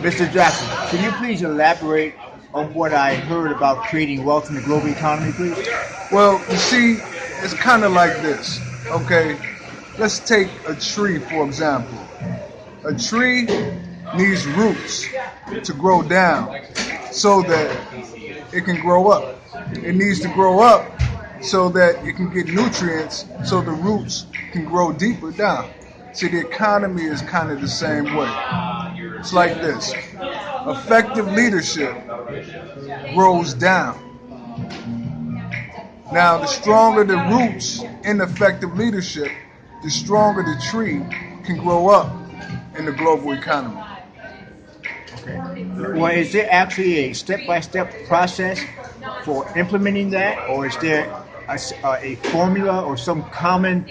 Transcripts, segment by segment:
Mr. Jackson, can you please elaborate on what I heard about creating wealth in the global economy, please? Well, you see, it's kind of like this. Okay, let's take a tree for example. A tree needs roots to grow down so that it can grow up. It needs to grow up so that it can get nutrients so the roots can grow deeper down. See, the economy is kind of the same way. It's like this. Effective leadership grows down. Now, the stronger the roots in effective leadership, the stronger the tree can grow up in the global economy. Okay. Well, is there actually a step-by-step process for implementing that, or is there a formula or some common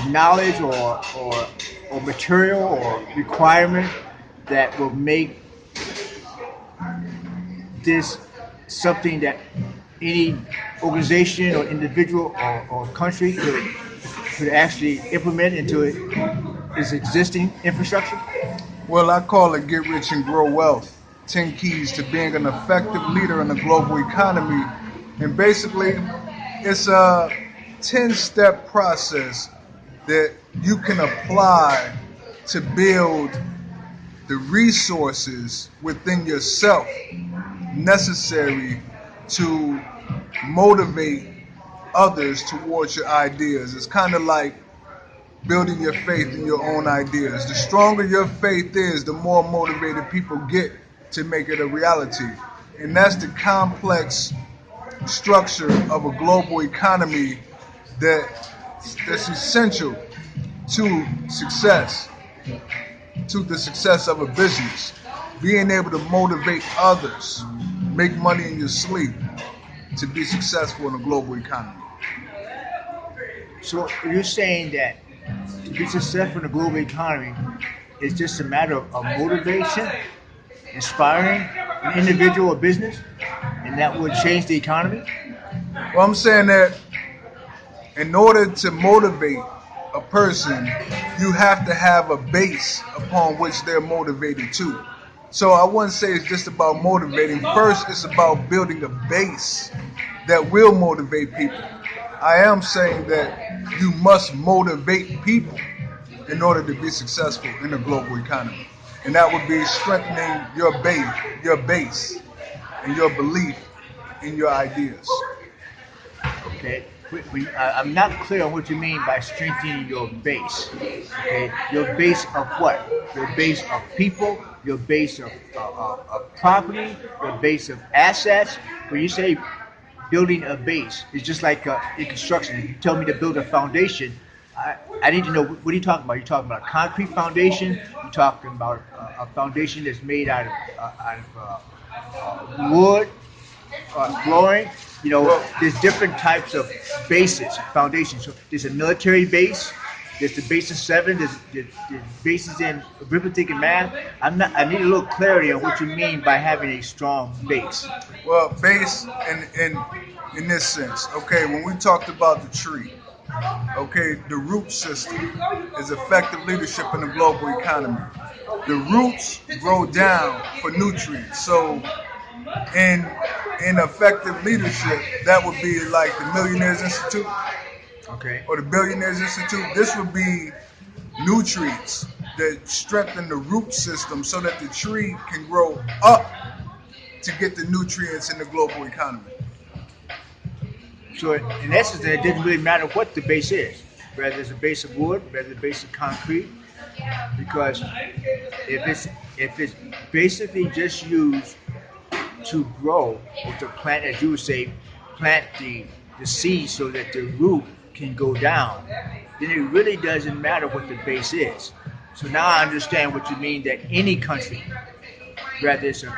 knowledge or material or requirement that will make this something that any organization or individual or country could actually implement into its existing infrastructure? Well, I call it Get Rich and Grow Wealth. 10 keys to being an effective leader in the global economy. And basically, it's a 10-step process that you can apply to build the resources within yourself necessary to motivate others towards your ideas. It's kind of like building your faith in your own ideas. The stronger your faith is, the more motivated people get to make it a reality. And that's the complex structure of a global economy that's essential to success, to the success of a business. Being able to motivate others, make money in your sleep to be successful in a global economy. So you're saying that to be successful in the global economy, it's just a matter of motivation, inspiring an individual or business, and that would change the economy? Well, I'm saying that in order to motivate a person, you have to have a base upon which they're motivated to. So I wouldn't say it's just about motivating. First, it's about building a base that will motivate people. I am saying that you must motivate people in order to be successful in a global economy. And that would be strengthening your base and your belief in your ideas. Okay. I'm not clear on what you mean by strengthening your base. Okay, your base of what? Your base of people, your base of property, your base of assets. When you say building a base, it's just like in construction. If you tell me to build a foundation, I need to know what are you talking about. You're talking about a concrete foundation. You're talking about a foundation that's made out of wood, flooring. You know, there's different types of bases, foundations. So there's a military base. There's the base of 7. There's bases in arithmetic and math. I need a little clarity on what you mean by having a strong base. Well, base in this sense. Okay, when we talked about the tree, okay, the root system is effective leadership in the global economy. The roots grow down for nutrients. So in effective leadership, that would be like the Millionaires Institute, okay, or the Billionaires Institute. This would be nutrients that strengthen the root system so that the tree can grow up to get the nutrients in the global economy. So in essence, it didn't really matter what the base is, whether it's a base of wood, whether it's a base of concrete, because if it's basically just used to grow or to plant, as you would say, plant the seed so that the root can go down, then it really doesn't matter what the base is. So now I understand what you mean, that any country, whether it's a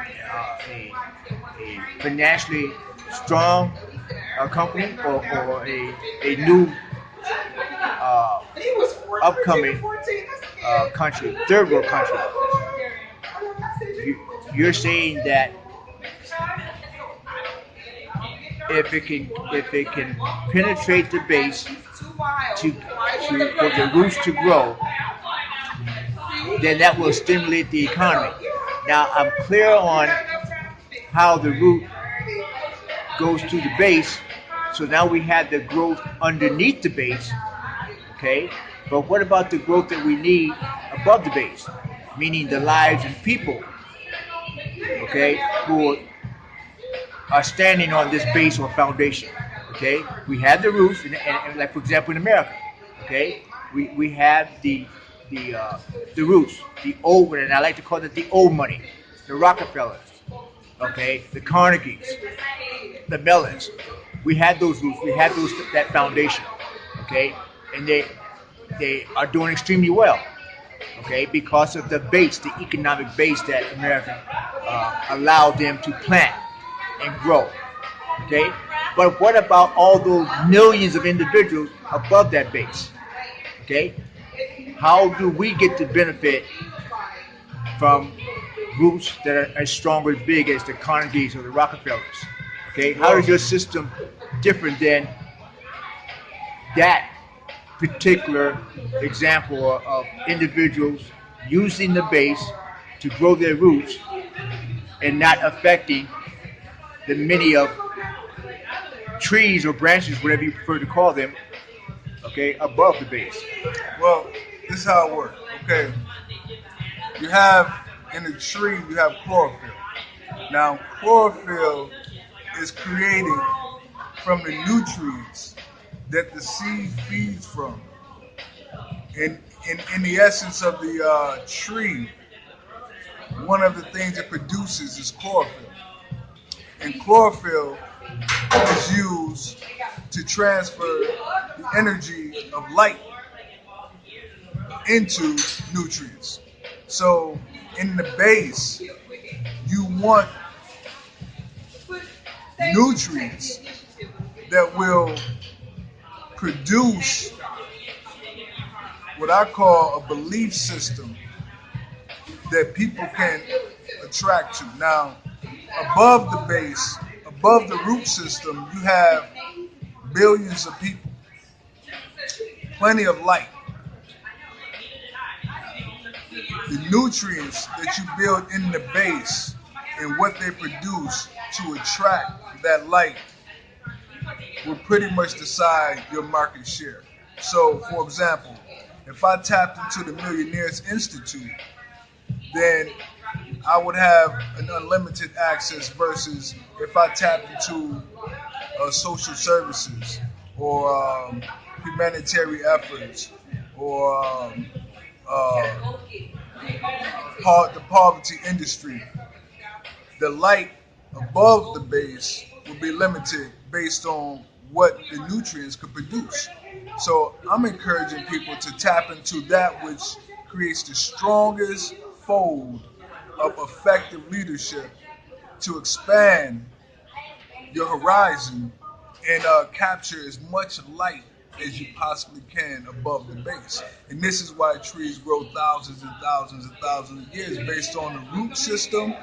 financially strong company or a new upcoming country, third world country, you're saying that if it can penetrate the base for the roots to grow, then that will stimulate the economy. Now I'm clear on how the root goes to the base. So now we have the growth underneath the base. Okay, but what about the growth that we need above the base, meaning the lives and people, okay, who are standing on this base or foundation? Okay, we have the roots, and like for example in America, okay, we have the roots, the old, and I like to call it the old money, the Rockefellers, okay, the Carnegies, the Mellons. We had those roots, we had those that foundation, okay, and they are doing extremely well, okay, because of the base, the economic base that America allowed them to plant and grow, okay. But what about all those millions of individuals above that base, okay? How do we get the benefit from groups that are as strong or as big as the Carnegies or the Rockefellers? Okay, how Well, is your system different than that particular example of individuals using the base to grow their roots and not affecting the many of trees or branches, whatever you prefer to call them, okay, above the base? well, this is how it works. Okay, you have in a tree you have chlorophyll. Now, chlorophyll is created from the nutrients that the seed feeds from. And in the essence of the tree, one of the things it produces is chlorophyll. And chlorophyll is used to transfer the energy of light into nutrients. So in the base, you want nutrients that will produce what I call a belief system that people can attract to. Now, above the base, above the root system, you have billions of people, plenty of light. The nutrients that you build in the base and what they produce to attract that light will pretty much decide your market share. So, for example, if I tapped into the Millionaires Institute, then I would have an unlimited access versus if I tapped into social services or humanitarian efforts or uh, the poverty industry. The light above the base will be limited based on what the nutrients could produce. So I'm encouraging people to tap into that which creates the strongest fold of effective leadership to expand your horizon and capture as much light as you possibly can above the base. And this is why trees grow thousands and thousands and thousands of years based on the root system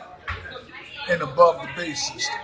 and above the base system.